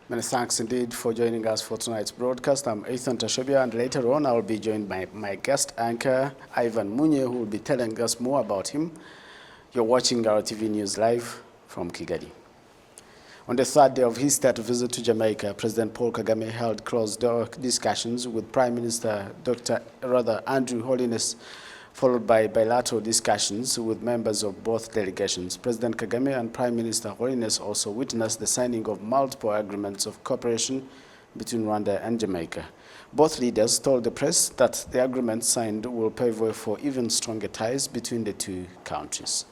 Many thanks indeed for joining us for tonight's broadcast. I'm Ethan Tashobia, and later on I will be joined by my guest anchor, Ivan Munye, who will be telling us more about him. You're watching RwandaTV News live from Kigali. On the third day of his state visit to Jamaica, President Paul Kagame held closed-door discussions with Prime Minister Andrew Holness, followed by bilateral discussions with members of both delegations. President Kagame and Prime Minister Holness also witnessed the signing of multiple agreements of cooperation between Rwanda and Jamaica. Both leaders told the press that the agreements signed will pave way for even stronger ties between the two countries.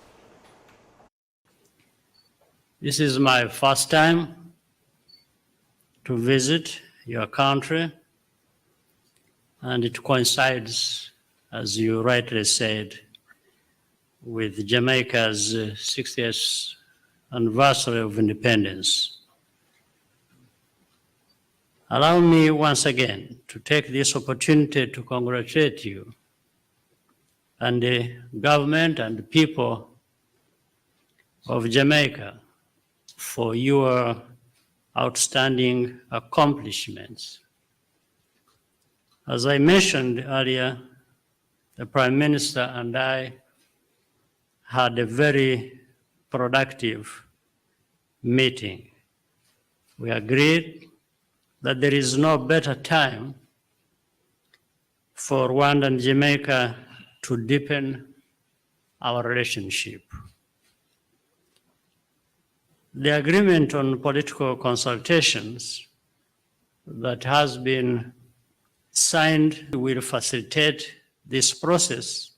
This is my first time to visit your country, and it coincides, as you rightly said, with Jamaica's 60th anniversary of independence. Allow me once again to take this opportunity to congratulate you and the government and the people of Jamaica for your outstanding accomplishments. As I mentioned earlier, the Prime Minister and I had a very productive meeting. We agreed that there is no better time for Rwanda and Jamaica to deepen our relationship. The agreement on political consultations that has been signed will facilitate this process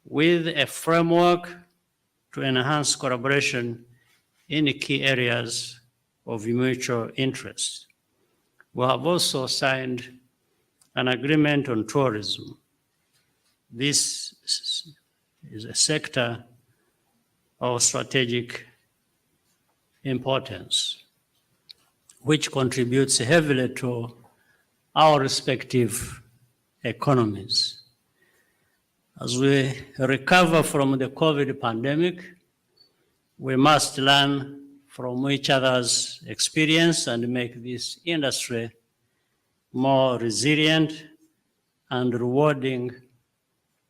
with a framework to enhance collaboration in key areas of mutual interest. We have also signed an agreement on tourism. This is a sector of strategic importance, which contributes heavily to our respective economies. As we recover from the COVID pandemic, we must learn from each other's experience and make this industry more resilient and rewarding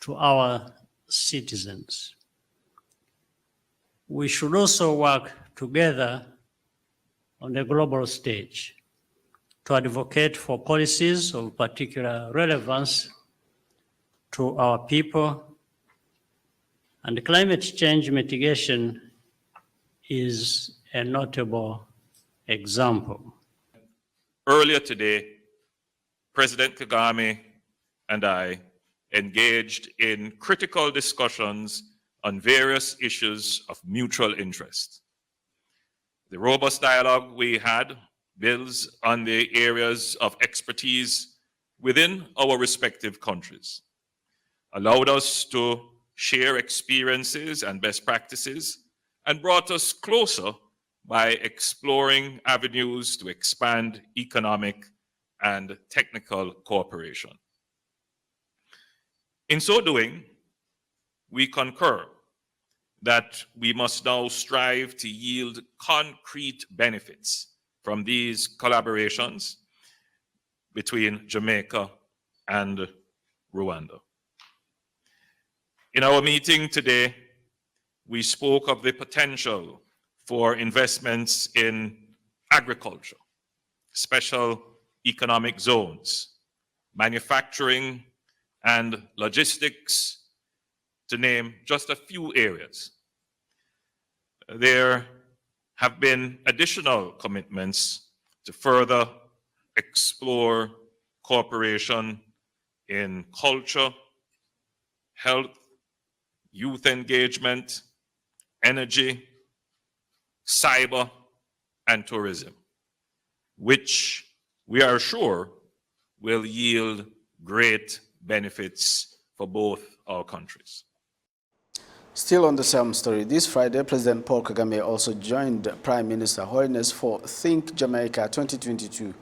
to our citizens. We should also work together on the global stage to advocate for policies of particular relevance to our people, and climate change mitigation is a notable example. Earlier today, President Kagame and I engaged in critical discussions on various issues of mutual interest. The robust dialogue we had builds on the areas of expertise within our respective countries, allowed us to share experiences and best practices, and brought us closer by exploring avenues to expand economic and technical cooperation. In so doing, we concur that we must now strive to yield concrete benefits from these collaborations between Jamaica and Rwanda. In our meeting today, we spoke of the potential for investments in agriculture, special economic zones, manufacturing, and logistics, to name just a few areas. There have been additional commitments to further explore cooperation in culture, health, youth engagement, energy, cyber, and tourism, which we are sure will yield great benefits for both our countries. Still on the same story, this Friday, President Paul Kagame also joined Prime Minister Holness for Think Jamaica 2022,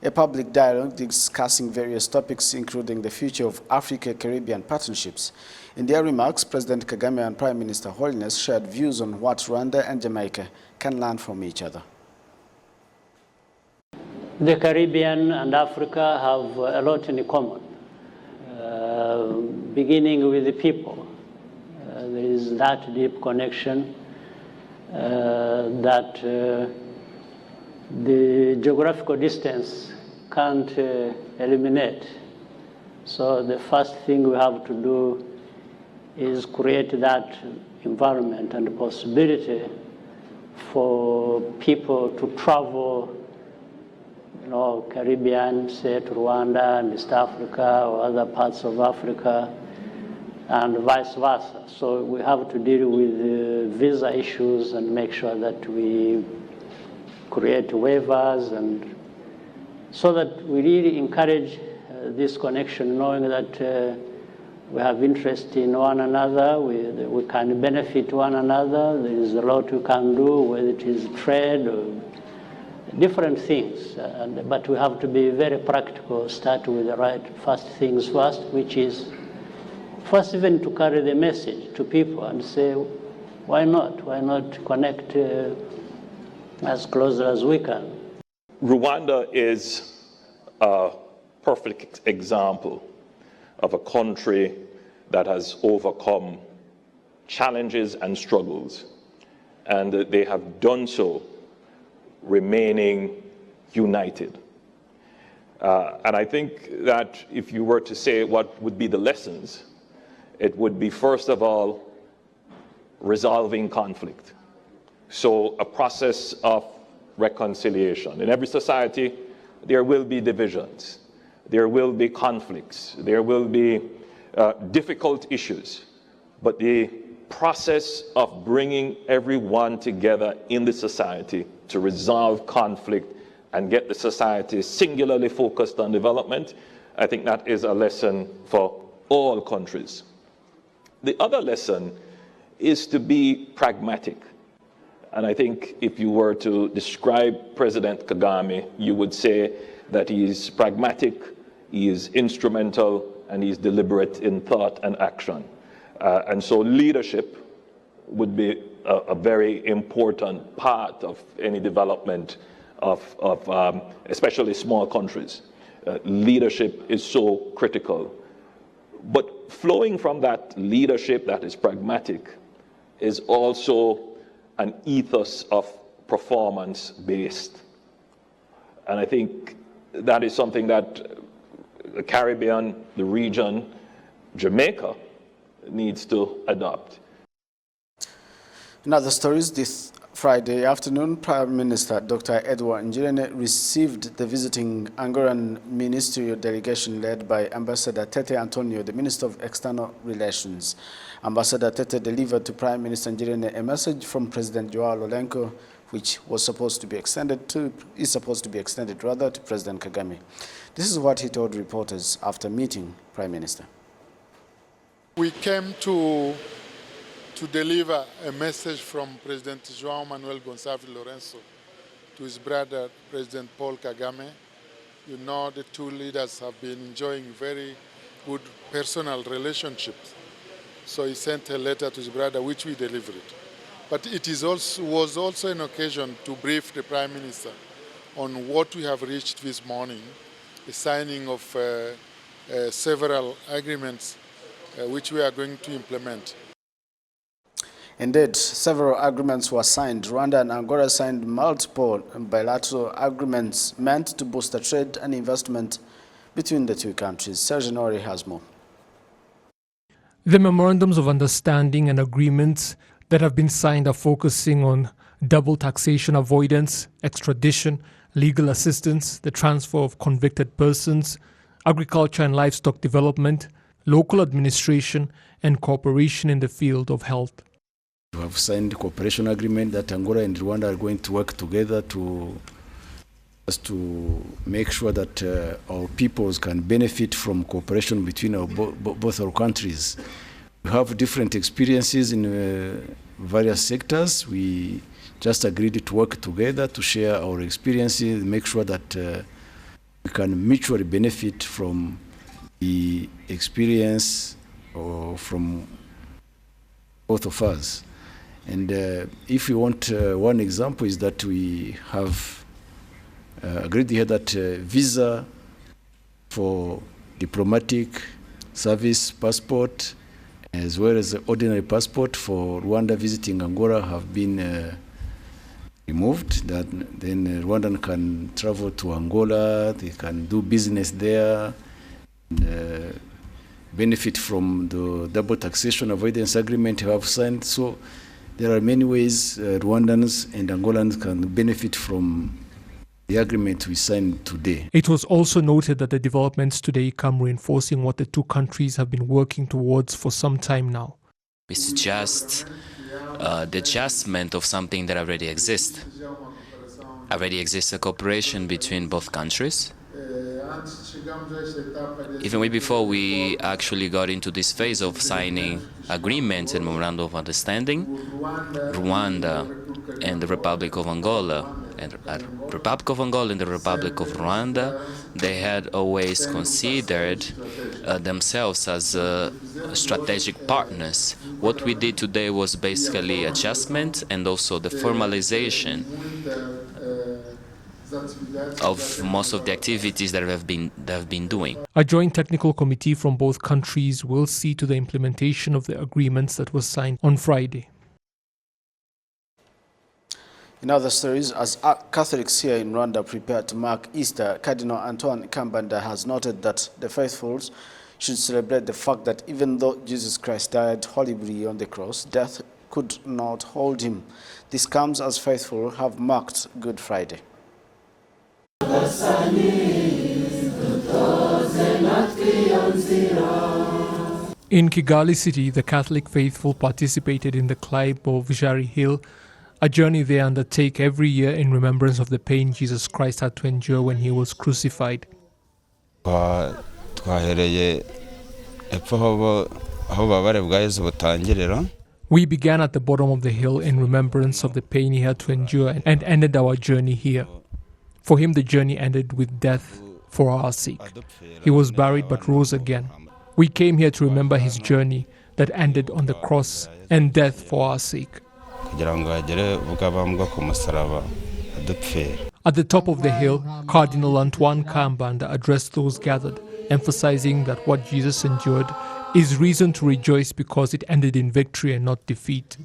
a public dialogue discussing various topics, including the future of Africa-Caribbean partnerships. In their remarks, President Kagame and Prime Minister Holness shared views on what Rwanda and Jamaica can learn from each other. The Caribbean and Africa have a lot in common, beginning with the people. There is that deep connection that the geographical distance can't eliminate. So the first thing we have to do is create that environment and the possibility for people to travel, Caribbean, say to Rwanda and East Africa or other parts of Africa, and vice versa. So we have to deal with visa issues and make sure that we create waivers, and so that we really encourage this connection, knowing that we have interest in one another, we can benefit one another. There is a lot we can do, whether it is trade or different things, but we have to be very practical, start with the right first things first, which is first even to carry the message to people and say, why not connect as close as we can. Rwanda is a perfect example of a country that has overcome challenges and struggles, and they have done so remaining united. And I think that if you were to say what would be the lessons, it would be, first of all, resolving conflict. So a process of reconciliation. In every society, there will be divisions, there will be conflicts, there will be difficult issues, but the process of bringing everyone together in the society to resolve conflict and get the society singularly focused on development, I think that is a lesson for all countries. The other lesson is to be pragmatic. And I think if you were to describe President Kagame, you would say that he is pragmatic, he is instrumental, and he is deliberate in thought and action. And so leadership would be a very important part of any development of especially small countries. Leadership is so critical. But flowing from that leadership that is pragmatic is also an ethos of performance-based. And I think that is something that the Caribbean, the region, Jamaica, needs to adopt. In other stories, this Friday afternoon, Prime Minister Dr. Edward Njirene received the visiting Angolan ministerial delegation led by Ambassador Tete Antonio, the Minister of External Relations. Ambassador Tete delivered to Prime Minister Njirene a message from President Joao Lourenço, which is supposed to be extended to President Kagame. This is what he told reporters after meeting Prime Minister. We came to deliver a message from President João Manuel Gonçalves Lourenço to his brother, President Paul Kagame. You know, the two leaders have been enjoying very good personal relationships. So he sent a letter to his brother, which we delivered. But it was also an occasion to brief the Prime Minister on what we have reached this morning, the signing of several agreements which we are going to implement. Indeed, several agreements were signed. Rwanda and Angola signed multiple bilateral agreements meant to boost the trade and investment between the two countries. Serge Nori has more. The memorandums of understanding and agreements that have been signed are focusing on double taxation avoidance, extradition, legal assistance, the transfer of convicted persons, agriculture and livestock development, local administration, and cooperation in the field of health. We have signed a cooperation agreement that Angola and Rwanda are going to work together to make sure that our peoples can benefit from cooperation between both our countries. We have different experiences in various sectors. We just agreed to work together to share our experiences, make sure that we can mutually benefit from the experience from both of us. And if you want, one example is that we have agreed here that visa for diplomatic service passport as well as the ordinary passport for Rwanda visiting Angola have been removed. That then Rwandan can travel to Angola, they can do business there, and, benefit from the double taxation avoidance agreement we have signed. So there are many ways Rwandans and Angolans can benefit from the agreement we signed today. It was also noted that the developments today come reinforcing what the two countries have been working towards for some time now. It's just the adjustment of something that already exists. Already exists a cooperation between both countries. Even way before we actually got into this phase of signing agreements and memorandum of understanding, Rwanda and the Republic of Angola, and Republic of Angola and the Republic of Rwanda, they had always considered themselves as strategic partners. What we did today was basically adjustment and also the formalization of most of the activities that they have been doing. A joint technical committee from both countries will see to the implementation of the agreements that were signed on Friday. In other stories, as Catholics here in Rwanda prepare to mark Easter, Cardinal Antoine Kambanda has noted that the faithful should celebrate the fact that even though Jesus Christ died horribly on the cross, death could not hold him. This comes as faithful have marked Good Friday. In Kigali City, the Catholic faithful participated in the climb of Jari Hill, a journey they undertake every year in remembrance of the pain Jesus Christ had to endure when he was crucified. We began at the bottom of the hill in remembrance of the pain he had to endure and ended our journey here. For him, the journey ended with death for our sake. He was buried but rose again. We came here to remember his journey that ended on the cross and death for our sake. At the top of the hill, Cardinal Antoine Kambanda addressed those gathered, emphasizing that what Jesus endured is reason to rejoice because it ended in victory and not defeat.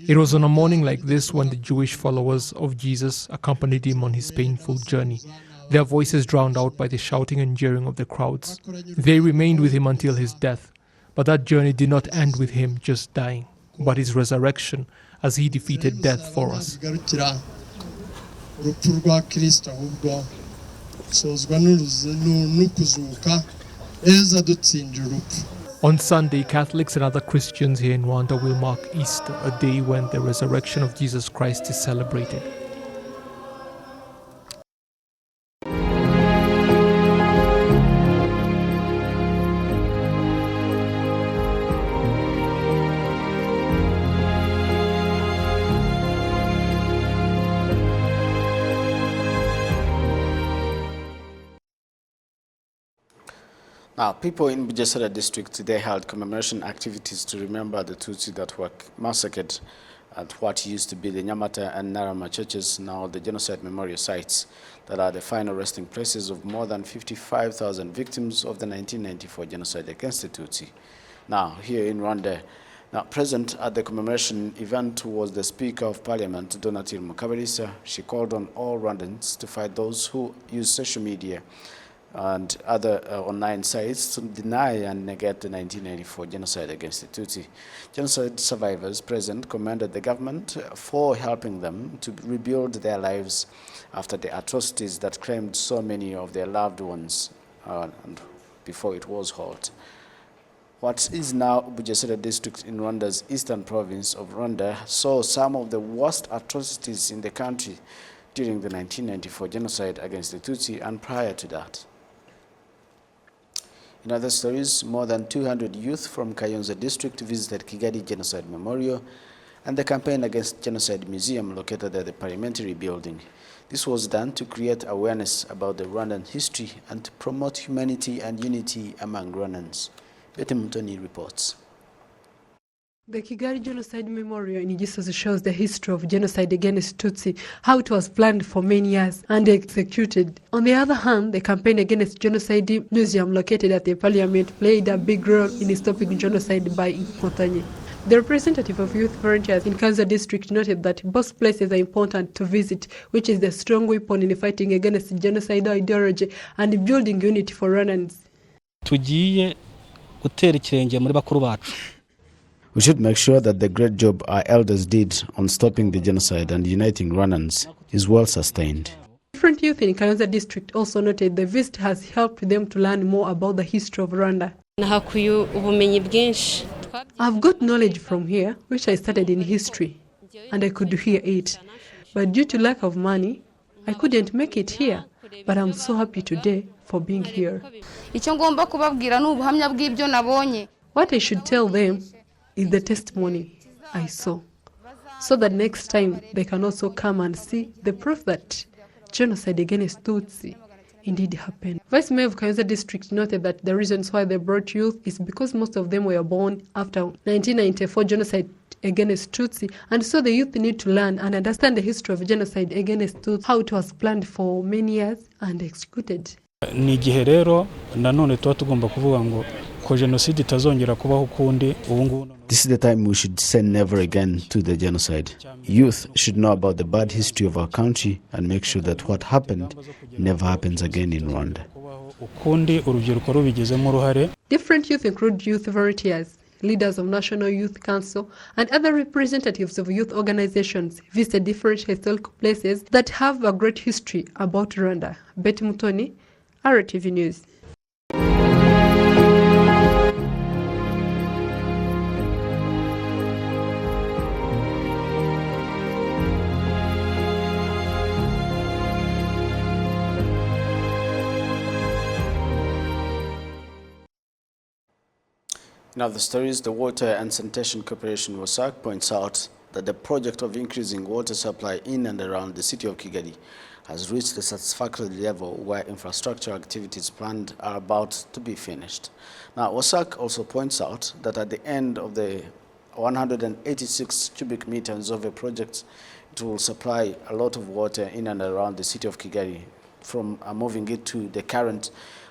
It was on a morning like this when the Jewish followers of Jesus accompanied him on his painful journey, their voices drowned out by the shouting and jeering of the crowds. They remained with him until his death, but that journey did not end with him just dying, but his resurrection as he defeated death for us. On Sunday, Catholics and other Christians here in Rwanda will mark Easter, a day when the resurrection of Jesus Christ is celebrated. Now, people in Bugesera district, they held commemoration activities to remember the Tutsi that were massacred at what used to be the Nyamata and Narama churches, now the genocide memorial sites that are the final resting places of more than 55,000 victims of the 1994 genocide against the Tutsi. Now, here in Rwanda, now present at the commemoration event was the Speaker of Parliament, Donatille Mukabalisa. She called on all Rwandans to fight those who use social media and other online sites to deny and negate the 1994 genocide against the Tutsi. Genocide survivors present commended the government for helping them to rebuild their lives after the atrocities that claimed so many of their loved ones and before it was halt. What is now Bugesera district in Rwanda's eastern province of Rwanda saw some of the worst atrocities in the country during the 1994 genocide against the Tutsi and prior to that. In other stories, more than 200 youth from Kayonza district visited Kigali Genocide Memorial and the Campaign Against Genocide Museum located at the Parliamentary Building. This was done to create awareness about the Rwandan history and to promote humanity and unity among Rwandans. Betemutoni reports. The Kigali Genocide Memorial in Gisozi shows the history of genocide against Tutsi, how it was planned for many years and executed. On the other hand, the campaign against genocide museum located at the parliament played a big role in stopping genocide by Inkotanyi. The representative of youth volunteers in Kanza district noted that both places are important to visit, which is the strong weapon in fighting against genocidal ideology and building unity for Rwandans. Tugiye gutera ikirenge muri bakuru bacu. We should make sure that the great job our elders did on stopping the genocide and uniting Rwandans is well sustained. Different youth in Kanza district also noted the visit has helped them to learn more about the history of Rwanda. I've got knowledge from here, which I studied in history, and I could hear it. But due to lack of money, I couldn't make it here. But I'm so happy today for being here. What I should tell them is the testimony I saw, so that next time they can also come and see the proof that genocide against Tutsi indeed happened. Vice Mayor of Kayonza district noted that the reasons why they brought youth is because most of them were born after 1994 genocide against Tutsi, and so the youth need to learn and understand the history of genocide against Tutsi, how it was planned for many years and executed. Ni gihe rero nanone tuba tugomba kuvuga ngo ko genocide itazongera kubaho ukundi ubu. This is the time we should say never again to the genocide. Youth should know about the bad history of our country and make sure that what happened never happens again in Rwanda. Different youth include youth volunteers, leaders of National Youth Council, and other representatives of youth organizations visit different historical places that have a great history about Rwanda. Betty Mutoni, RwandaTV News. In other stories, the Water and Sanitation Corporation WASAC points out that the project of increasing water supply in and around the city of Kigali has reached a satisfactory level where infrastructure activities planned are about to be finished. Now, WASAC also points out that at the end of the 186 cubic meters of a project, it will supply a lot of water in and around the city of Kigali, from moving it to the current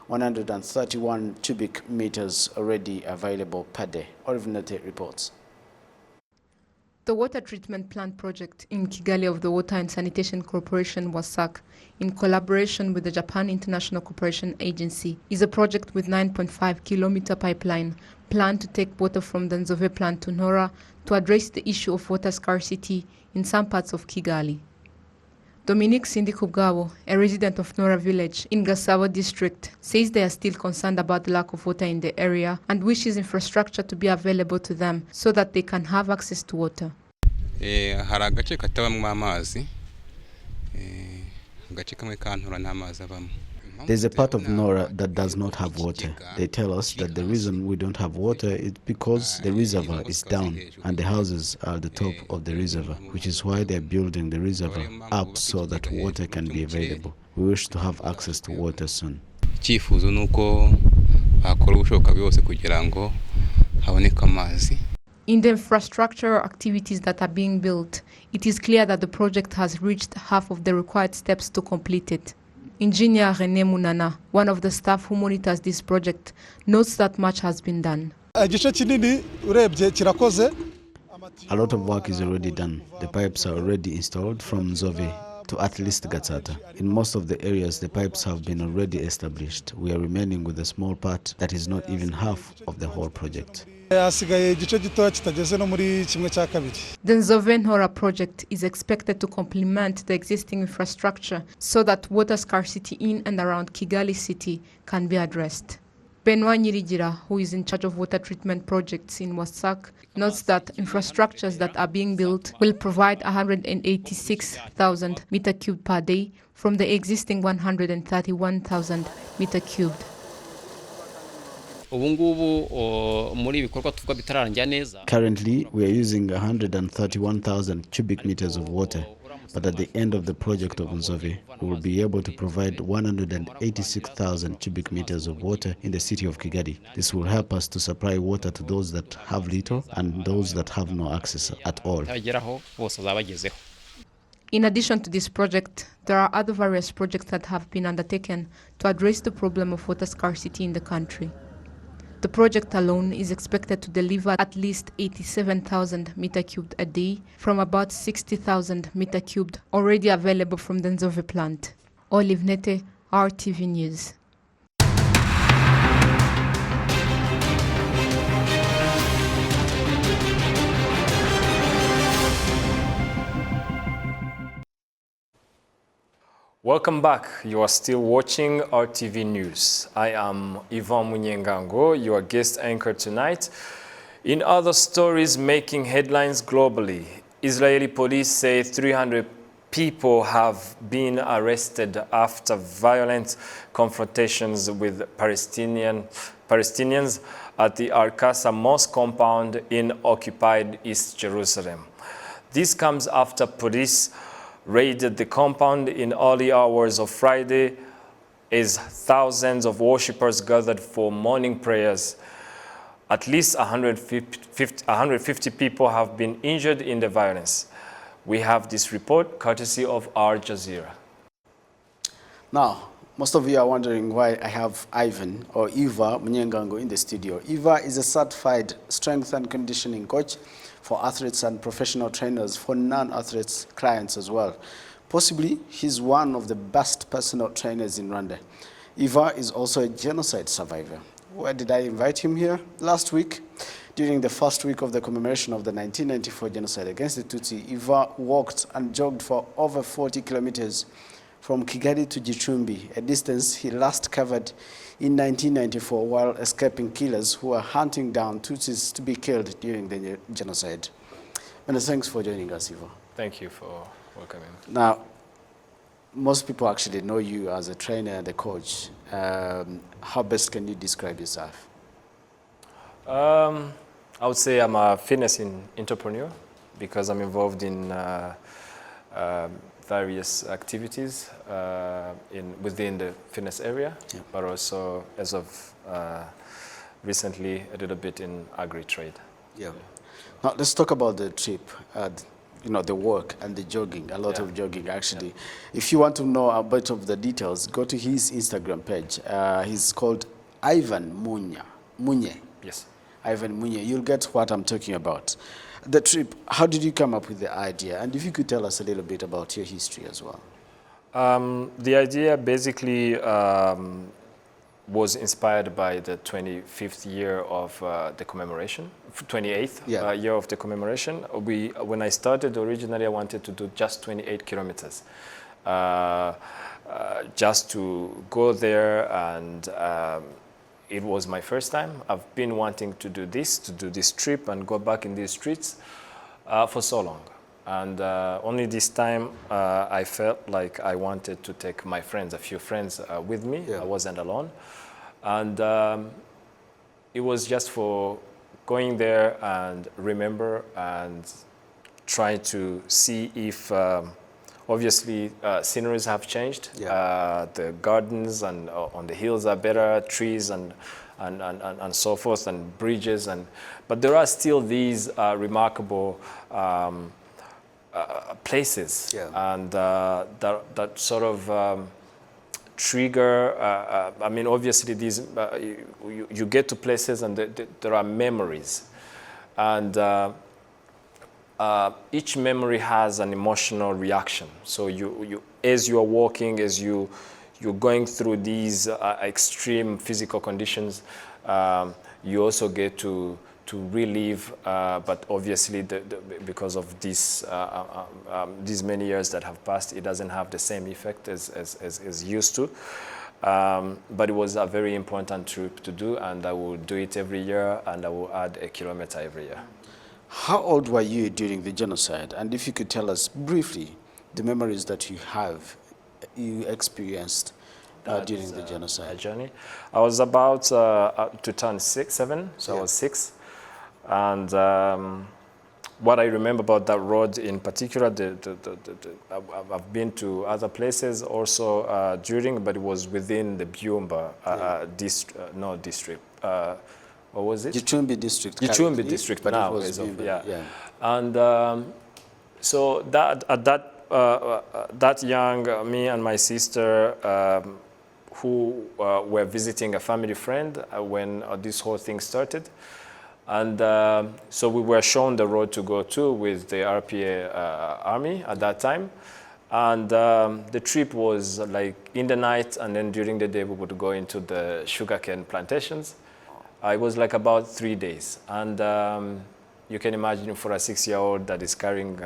131 cubic meters already available per day. RwandaTV reports. The water treatment plant project in Kigali of the Water and Sanitation Corporation WASAC, in collaboration with the Japan International Cooperation Agency, is a project with 9.5-kilometer pipeline planned to take water from the Nzove plant to Nora to address the issue of water scarcity in some parts of Kigali. Dominique Sindikubgabo, a resident of Nora village in Gasabo district, says they are still concerned about the lack of water in the area and wishes infrastructure to be available to them so that they can have access to water. There's a part of Nora that does not have water. They tell us that the reason we don't have water is because the reservoir is down and the houses are at the top of the reservoir, which is why they're building the reservoir up so that water can be available. We wish to have access to water soon. In the infrastructure activities that are being built, it is clear that the project has reached half of the required steps to complete it. Engineer René Munana, one of the staff who monitors this project, notes that much has been done. A lot of work is already done. The pipes are already installed from Nzove to at least Gatsata. In most of the areas, the pipes have been already established. We are remaining with a small part that is not even half of the whole project. The Nzove-Nora project is expected to complement the existing infrastructure so that water scarcity in and around Kigali city can be addressed. Benoit Nyirigira, who is in charge of water treatment projects in WASAC, notes that infrastructures that are being built will provide 186,000 meter cubed per day from the existing 131,000 meter cubed. Currently, we are using 131,000 cubic meters of water, But at the end of the project of Nzove, we will be able to provide 186,000 cubic meters of water in the city of Kigali. This will help us to supply water to those that have little and those that have no access at all. In addition to this project, there are other various projects that have been undertaken to address the problem of water scarcity in the country. The project alone is expected to deliver at least 87,000 meter cubed a day from about 60,000 meter cubed already available from the Nzove plant. Olive Nete, RTV News. Welcome back. You are still watching RTV News. I am Ivan Munyengango, your guest anchor tonight. In other stories making headlines globally, Israeli police say 300 people have been arrested after violent confrontations with Palestinians at the Al-Aqsa Mosque compound in occupied East Jerusalem. This comes after police raided the compound in early hours of Friday as thousands of worshippers gathered for morning prayers. At least 150 people have been injured in the violence. We have this report courtesy of Al Jazeera. Now, most of you are wondering why I have Ivan or Eva Munyengango in the studio. Eva is a certified strength and conditioning coach for athletes and professional trainers for non-athletes clients as well. Possibly, he's one of the best personal trainers in Rwanda. Eva is also a genocide survivor. Where did I invite him here? Last week, during the first week of the commemoration of the 1994 genocide against the Tutsi, Eva walked and jogged for over 40 kilometers from Kigali to Gicumbi, a distance he last covered in 1994 while escaping killers who were hunting down Tutsis to be killed during the genocide. Many thanks for joining us, Eva. Thank you for welcoming. Now, most people actually know you as a trainer and a coach. How best can you describe yourself? I would say I'm a fitness entrepreneur because I'm involved in various activities within the fitness area, yeah, but also as of recently a little bit in agri-trade. Yeah. Now let's talk about the trip, you know, the work and the jogging, a lot of jogging actually. Yeah. If you want to know a bit of the details, go to his Instagram page. He's called Ivan Munye. Yes. Ivan Munye. You'll get what I'm talking about. The trip, how did you come up with the idea? And if you could tell us a little bit about your history as well. The idea basically was inspired by the 25th year of the commemoration, 28th year of the commemoration. When I started originally, I wanted to do just 28 kilometers. Just to go there, and it was my first time. I've been wanting to do this trip and go back in these streets for so long. And only this time I felt like I wanted to take my friends, a few friends with me. Yeah. I wasn't alone. And it was just for going there and remember and try to see if obviously, sceneries have changed. Yeah. The gardens and on the hills are better, trees and so forth, and bridges, but there are still these remarkable places, yeah, and that sort of trigger. I mean, obviously, these you get to places and there are memories, and each memory has an emotional reaction. So you as you are walking, as you're going through these extreme physical conditions, you also get to relive. But obviously, because of this, these many years that have passed, it doesn't have the same effect as used to. But it was a very important trip to do, and I will do it every year, and I will add a kilometer every year. How old were you during the genocide? And if you could tell us briefly the memories that you experienced during the genocide journey. I was about to turn 7, so yeah. I was 6, and what I remember about that road in particular, I've been to other places also during, but it was within the Byumba district. What was it? Gicumbi district. Gicumbi district but now. it was Yeah. And so that young, me and my sister, who were visiting a family friend when this whole thing started. And so we were shown the road to go to with the RPA army at that time. And the trip was like in the night, and then during the day we would go into the sugarcane plantations. It was like about 3 days. And you can imagine for a 6-year-old that is carrying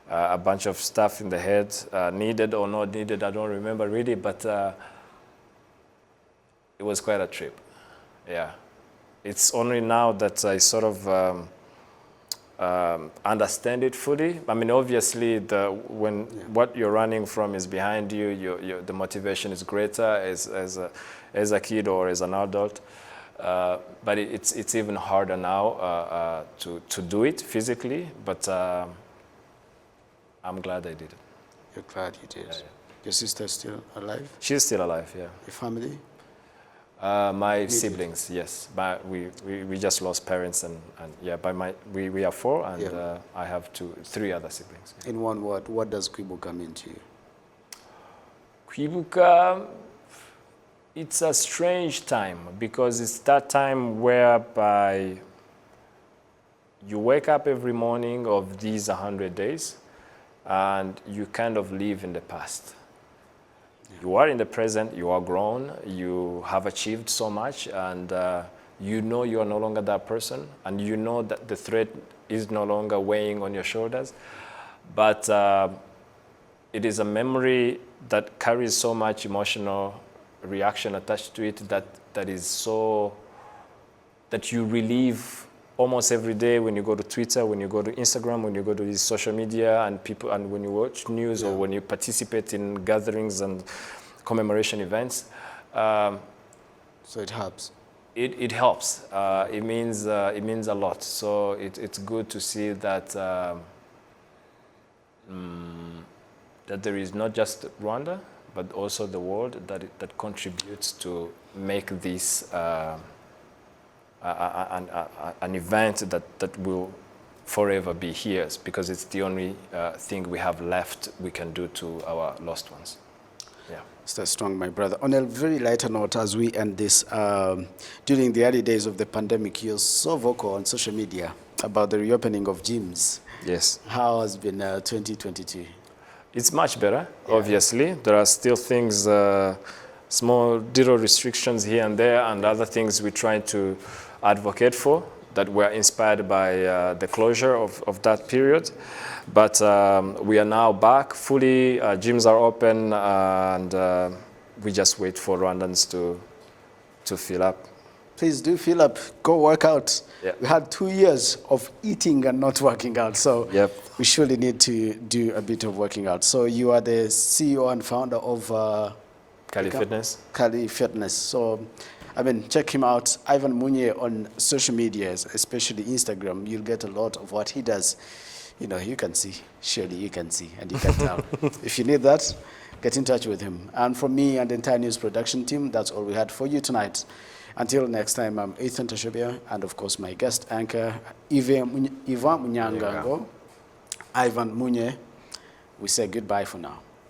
a bunch of stuff in the head, needed or not needed, I don't remember really, but it was quite a trip, yeah. It's only now that I sort of understand it fully. I mean, obviously, what you're running from is behind you, the motivation is greater as a kid or as an adult. But it's even harder now to do it physically. But I'm glad I did it. You're glad you did. Yeah. Your sister's still alive? She's still alive, yeah. Your family? My siblings, yes. But we just lost parents, and yeah. We are 4, and yeah. I have 3 other siblings. In one word, what does Kwibuka mean to you? Kwibuka, it's a strange time because it's that time whereby you wake up every morning of these 100 days, and you kind of live in the past. You are in the present, you are grown, you have achieved so much, and you know you are no longer that person, and you know that the threat is no longer weighing on your shoulders. But it is a memory that carries so much emotional reaction attached to it that is so, that you relive almost every day when you go to Twitter, when you go to Instagram, when you go to these social media and people, and when you watch news, or when you participate in gatherings and commemoration events. So it helps. It helps. It means a lot. So it's good to see that that there is not just Rwanda, but also the world that contributes to make this an event that will forever be here, because it's the only thing we have left we can do to our lost ones. Yeah. Stay strong, my brother. On a very lighter note, as we end this, during the early days of the pandemic, you're so vocal on social media about the reopening of gyms. Yes. How has been 2022? It's much better, obviously. There are still things, small little restrictions here and there, and other things we try to advocate for that were inspired by the closure of that period. But we are now back fully, gyms are open, and we just wait for Rwandans to fill up. Please do fill up, go work out. Yeah. We had 2 years of eating and not working out, so yep. We surely need to do a bit of working out. So you are the CEO and founder of Kali Fitness. Kali Fitness. So, I mean, check him out, Ivan Munye, on social media, especially Instagram. You'll get a lot of what he does. You know, you can see, surely you can see, and you can tell. If you need that, get in touch with him. And from me and the entire news production team, that's all we had for you tonight. Until next time, I'm Ethan Tashobia, and of course my guest anchor, Ivan Munyangango, Ivan Munye. We say goodbye for now.